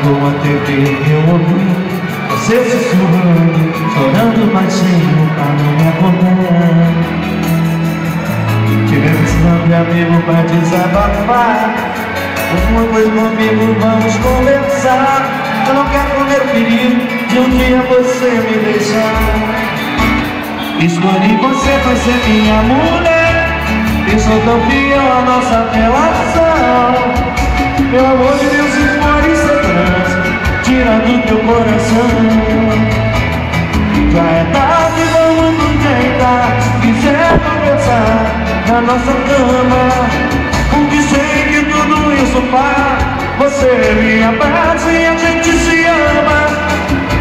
ligou a TV, eu ouvi você sussurrando, chorando baixinho pra não me acordar. Tive precisando de amigo pra desabafar. Uma coisa comigo, vamos conversar. Eu não quero correr o perigo de um dia você me deixar. Escolhi você pra ser minha mulher, e sou tão fiel à nossa relação. Pelo amor de Deus, se for insegurança, tira do teu coração. Já é tarde, vamos nos deitar. Se quiser conversar na nossa cama, porque sei que tudo isso faz. Você me abraça e a gente se ama.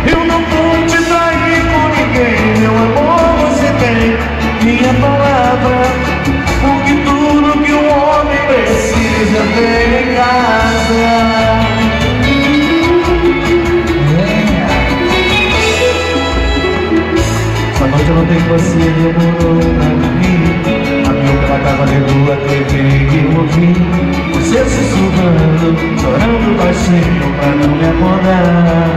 Eu não vou te trair com ninguém, meu amor, você tem minha palavra. Porque tudo que um homem precisa ter em casa. Essa noite eu não tenho você, demorou pra mim. A minha tava lendo a TV e eu ouvi você sussurrando, chorando baixinho pra não me acordar.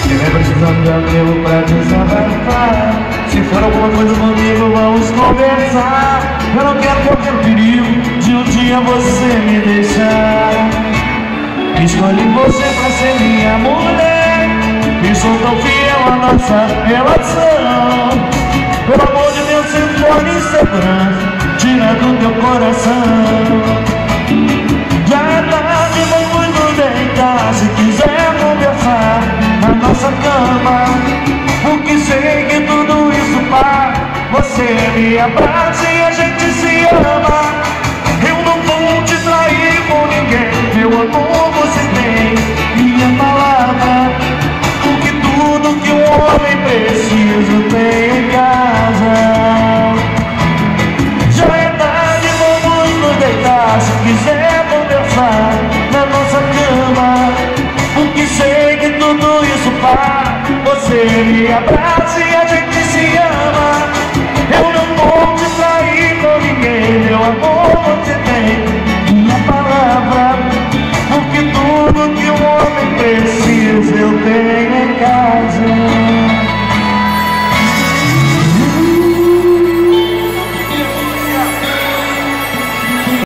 Tive precisando de amigo pra desabafar. Se for alguma coisa comigo, vamos conversar. Eu não quero correr o perigo de um dia você me deixar. Escolhi você pra ser minha mulher, e sou tão fiel à nossa relação. Pelo amor de Deus, se for insegurança, tira do teu coração. Já é tarde, vamos nos deitar. Se quiser conversar na nossa cama, porque sei que tudo isso faz. Você me abraça e a gente se ama. Eu não vou te trair com ninguém, meu amor, você tem minha palavra. Porque tudo que um homem precisa tem em casa. Já é tarde, vamos nos deitar. Se quiser conversar na nossa cama, porque sei que tudo isso faz. Você me abraça e